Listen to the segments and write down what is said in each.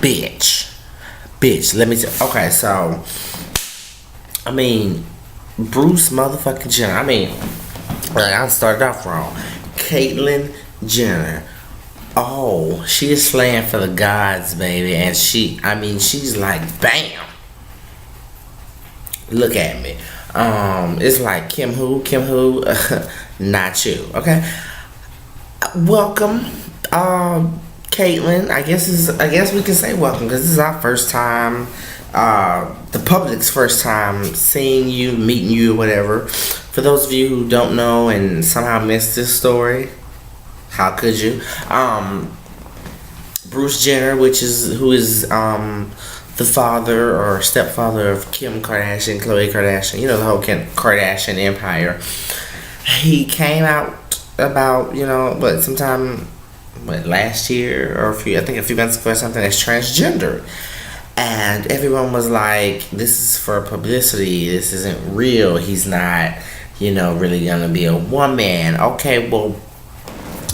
Bitch, let me tell. Okay, so I mean, Bruce motherfucking Jenner. I mean, I started off wrong. Caitlyn Jenner. Oh, she is slaying for the gods, baby, and she's like, bam. Look at me. It's like Kim who, not you. Okay. Welcome, Caitlyn. I guess we can say welcome because this is our first time, the public's first time seeing you, meeting you, whatever. For those of you who don't know and somehow missed this story, how could you? Bruce Jenner, who is the father or stepfather of Kim Kardashian, Khloe Kardashian, the whole Kim Kardashian empire. He came out about, sometime last year or I think a few months ago or something, as transgender. And everyone was like, this is for publicity, this isn't real, he's not, really gonna be a woman. Okay, well,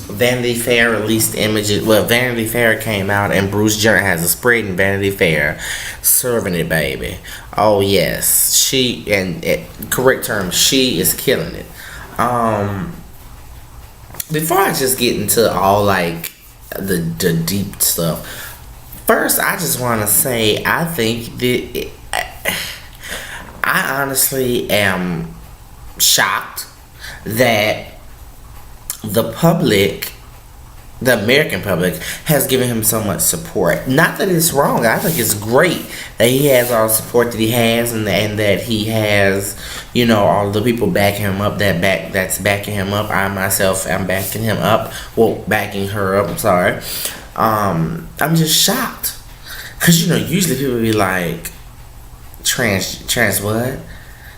Vanity Fair released images. Well, Vanity Fair came out and Bruce Jenner has a spread in Vanity Fair serving it, baby. Oh yes, correct term, she is killing it. Before I just get into all like the deep stuff, first I just want to say I think that I honestly am shocked that the American public has given him so much support. Not that it's wrong. I think it's great that he has all the support that he has, and that he has, all the people backing him up. That's backing him up. I myself am backing him up. Well, backing her up. I'm sorry. I'm just shocked, cause usually people be like, trans what?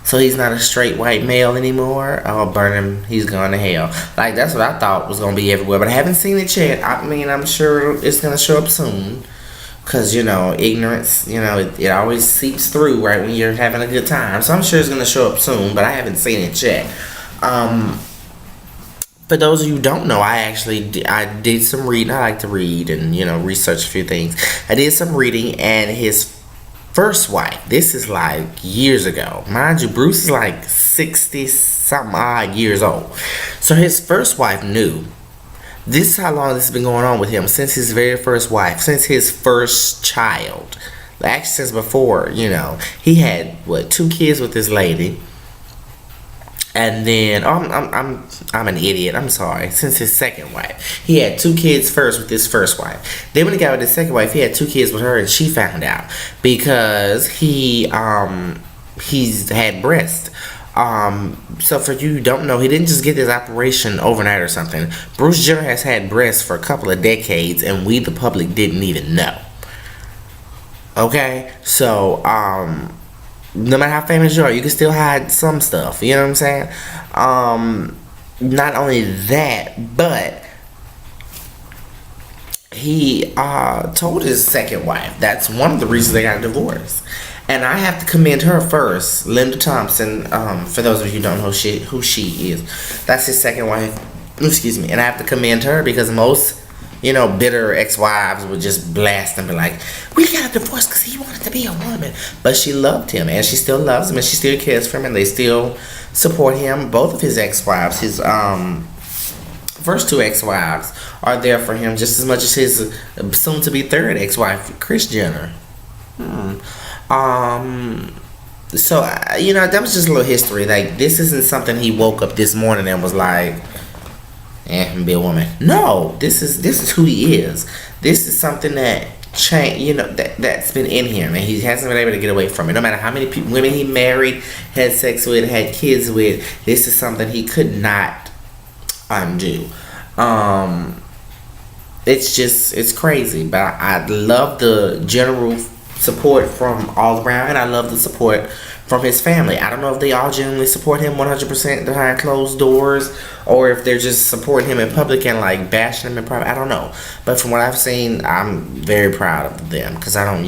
So he's not a straight white male anymore? Oh, burn him. He's going to hell. Like, that's what I thought was going to be everywhere. But I haven't seen it yet. I mean, I'm sure it's going to show up soon. Because, ignorance, it always seeps through right when you're having a good time. So I'm sure it's going to show up soon. But I haven't seen it yet. For those of you who don't know, I did some reading. I like to read and, research a few things. I did some reading, and his first wife, this is like years ago. Mind you, Bruce is like 60-something odd years old. So his first wife knew. This is how long this has been going on with him, since his very first wife, since his first child. Actually, since before, he had, 2 kids with this lady. And then, I'm an idiot, I'm sorry. Since his second wife. He had 2 kids first with his first wife. Then when he got with his second wife, he had 2 kids with her, and she found out. Because he's had breast. So for you who don't know, he didn't just get this operation overnight or something. Bruce Jenner has had breasts for a couple of decades, and we, the public, didn't even know. Okay? So, no matter how famous you are, you can still hide some stuff. You know what I'm saying? Not only that, but he told his second wife. That's one of the reasons they got divorced. And I have to commend her first, Linda Thompson. For those of you who don't know who she is, that's his second wife. Excuse me. And I have to commend her because most, bitter ex-wives would just blast and be like, we got a divorce because he wanted to be a woman. But she loved him, and she still loves him, and she still cares for him, and they still support him. Both of his ex-wives, his first 2 ex-wives, are there for him just as much as his soon-to-be third ex-wife, Kris Jenner. So, that was just a little history. Like, this isn't something he woke up this morning and was like, be a woman. No, this is who he is. This is something that that's been in him, and he hasn't been able to get away from it. No matter how many women he married, had sex with, had kids with, this is something he could not undo. It's crazy, but I love the general support from all around, and I love the support from his family. I don't know if they all genuinely support him 100% behind closed doors, or if they're just supporting him in public and like bashing him in private. I don't know, but from what I've seen, I'm very proud of them because I don't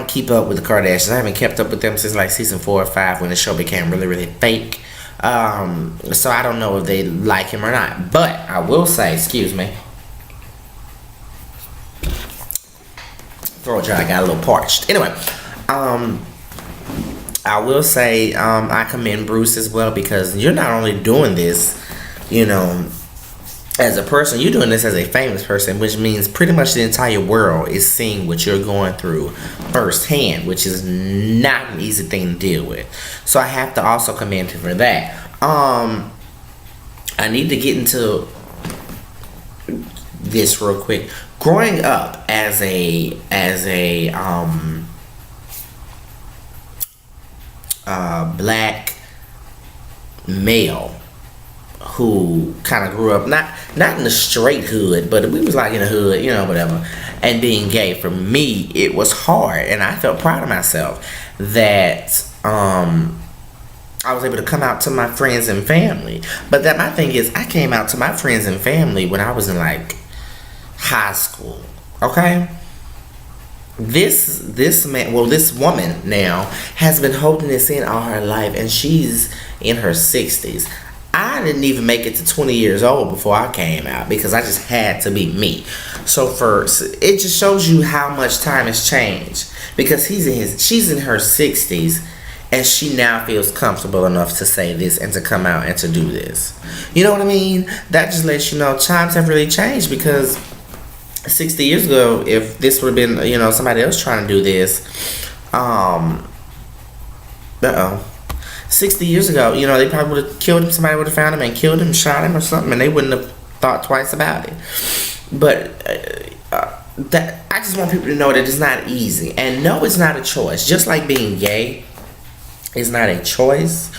keep up with the Kardashians. I haven't kept up with them since like season 4 or 5 when the show became really, really fake. So I don't know if they like him or not, but I will say, excuse me, Throat dry, I got a little parched. Anyway, I will say I commend Bruce as well, because you're not only doing this, you know, as a person, you're doing this as a famous person, which means pretty much the entire world is seeing what you're going through firsthand, which is not an easy thing to deal with. So I have to also commend him for that. I need to get into this real quick. Growing up as a black male who kind of grew up not in the straight hood, but we was like in the hood, you know, whatever. And being gay, for me, it was hard, and I felt proud of myself that I was able to come out to my friends and family. But that my thing is, I came out to my friends and family when I was in like high school. Okay. This woman now has been holding this in all her life, and she's in her 60s. I didn't even make it to 20 years old before I came out, because I just had to be me. So it just shows you how much time has changed, because she's in her 60s, and she now feels comfortable enough to say this and to come out and to do this. You know what I mean? That just lets you know times have really changed, because 60 years ago, if this would have been, you know, somebody else trying to do this, 60 years ago, you know, they probably would have killed him. Somebody would have found him and killed him, shot him or something, and they wouldn't have thought twice about it. But that I just want people to know that it's not easy. And no, it's not a choice. Just like being gay is not a choice,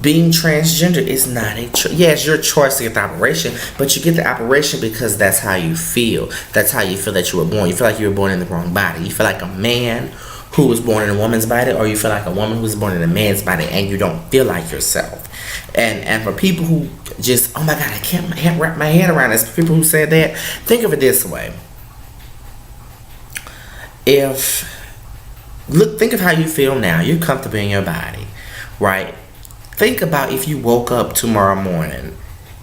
being transgender is not a choice. Yeah, it's your choice to get the operation, but you get the operation because that's how you feel. That's how you feel that you were born. You feel like you were born in the wrong body. You feel like a man who was born in a woman's body, or you feel like a woman who was born in a man's body, and you don't feel like yourself. And for people who just, oh my God, I can't wrap my head around this. People who said that, think of it this way. Think of how you feel now. You're comfortable in your body, right? Think about if you woke up tomorrow morning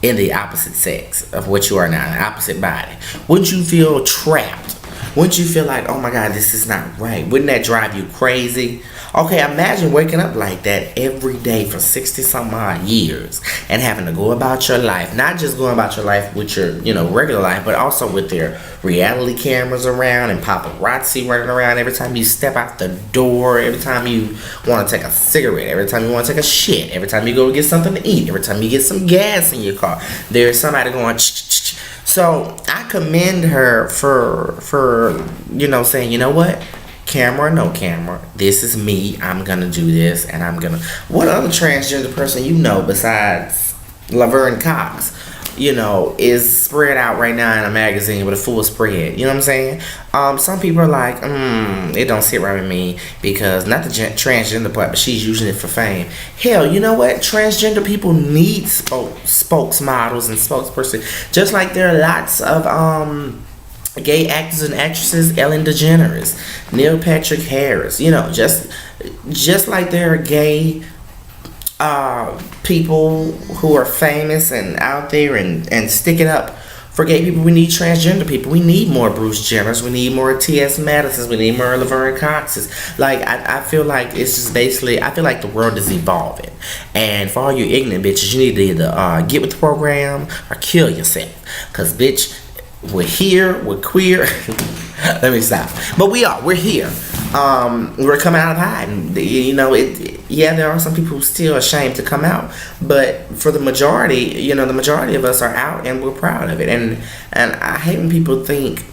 in the opposite sex of what you are now, the opposite body. Wouldn't you feel trapped? Wouldn't you feel like, oh my God, this is not right? Wouldn't that drive you crazy? Okay, imagine waking up like that every day for 60 some odd years and having to go about your life. Not just going about your life with your, you know, regular life, but also with their reality cameras around and paparazzi running around every time you step out the door, every time you want to take a cigarette, every time you want to take a shit, every time you go get something to eat, every time you get some gas in your car, there's somebody going ch-ch-ch. So I commend her for you know, saying, you know what, camera or no camera, this is me, I'm gonna do this, and I'm gonna. What other transgender person you know besides Laverne Cox, you know, is spread out right now in a magazine with a full spread? You know what I'm saying? Some people are like, it don't sit right with me, because not the transgender part, but she's using it for fame. Hell, you know what? Transgender people need spokesmodels and spokesperson, just like there are lots of gay actors and actresses, Ellen DeGeneres, Neil Patrick Harris, you know, just like there are gay people who are famous and out there and sticking up for gay people. We need transgender people. We need more Bruce Jenners. We need more T.S. Madisons. We need more Laverne Coxes. Like, I feel like it's just basically, I feel like the world is evolving. And for all you ignorant bitches, you need to either get with the program or kill yourself. Because, bitch, we're here, we're queer. Let me stop. But we're here. We're coming out of hiding. You know, there are some people who still ashamed to come out, but for the majority, you know, the majority of us are out, and we're proud of it. And I hate when people think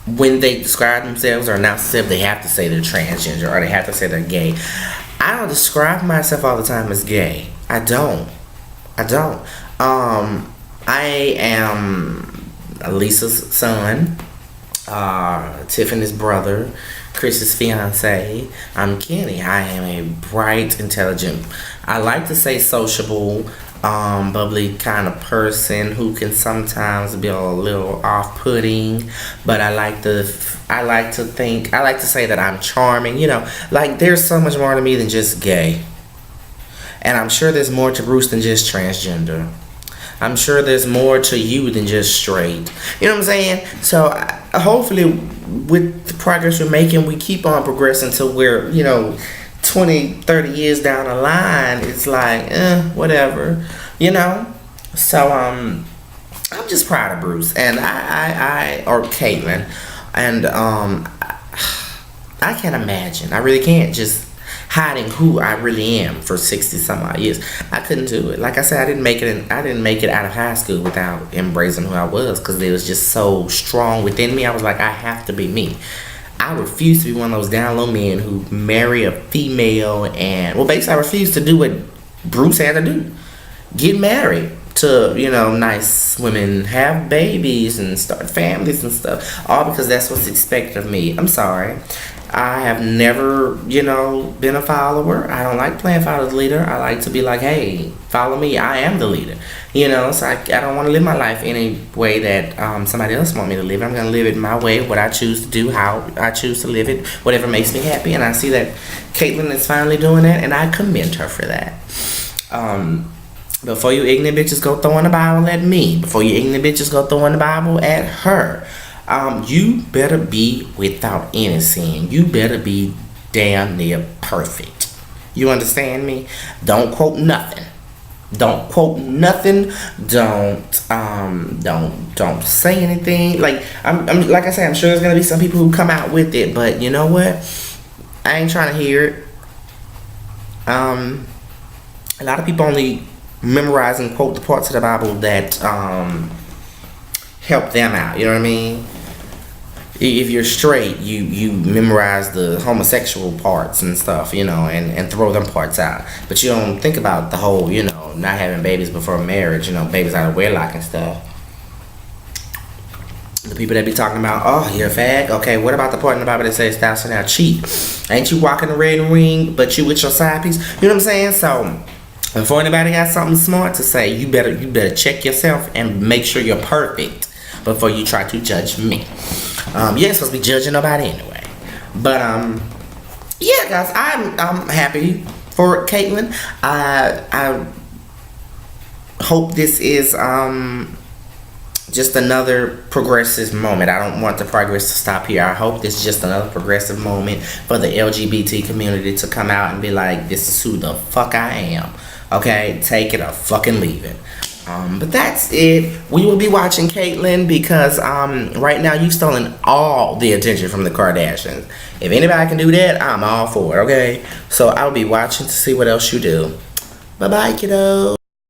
when they describe themselves or announce themselves, they have to say they're transgender or they have to say they're gay. I don't describe myself all the time as gay. I don't. I am Lisa's son, Tiffany's brother, Chris's fiance. I'm Kenny. I am a bright, intelligent, I like to say sociable, bubbly kind of person who can sometimes be a little off-putting, but I like to say that I'm charming. You know, like, there's so much more to me than just gay, and I'm sure there's more to Bruce than just transgender. I'm sure there's more to you than just straight. You know what I'm saying? So hopefully with the progress we're making, we keep on progressing till we're, 20, 30 years down the line. It's like, whatever, So, I'm just proud of Bruce and or Caitlyn. And, I can't imagine. I really can't just hiding who I really am for 60 some odd years. I couldn't do it. Like I said, I didn't make it out of high school without embracing who I was, because it was just so strong within me. I was like, I have to be me. I refuse to be one of those down low men who marry a female and, well, basically I refuse to do what Bruce had to do. Get married to, nice women, have babies and start families and stuff, all because that's what's expected of me. I'm sorry. I have never, been a follower. I don't like playing follow the leader. I like to be like, hey, follow me. I am the leader. So I don't want to live my life any way that somebody else want me to live. I'm going to live it my way, what I choose to do, how I choose to live it, whatever makes me happy. And I see that Caitlyn is finally doing that, and I commend her for that. Before you ignorant bitches go throwing the Bible at me, before you ignorant bitches go throwing the Bible at her, you better be without any sin. You better be damn near perfect. You understand me? Don't quote nothing. Don't quote nothing. Don't say anything. Like like I said, I'm sure there's gonna be some people who come out with it, but you know what? I ain't trying to hear it. A lot of people only memorize and quote the parts of the Bible that help them out. You know what I mean? If you're straight, you memorize the homosexual parts and stuff, and throw them parts out. But you don't think about the whole, not having babies before marriage, babies out of wedlock and stuff. The people that be talking about, oh, you're a fag? Okay, what about the part in the Bible that says thou shalt not cheat? Ain't you walking the red ring, but you with your side piece? You know what I'm saying? So, before anybody got something smart to say, you better check yourself and make sure you're perfect before you try to judge me. You ain't supposed to be judging nobody anyway. But yeah, guys, I'm happy for Caitlyn. I hope this is just another progressive moment. I don't want the progress to stop here. I hope this is just another progressive moment for the LGBT community to come out and be like, this is who the fuck I am. Okay, take it or fucking leave it. But that's it. We will be watching Caitlyn because right now you've stolen all the attention from the Kardashians. If anybody can do that, I'm all for it, okay? So I'll be watching to see what else you do. Bye-bye, kiddo.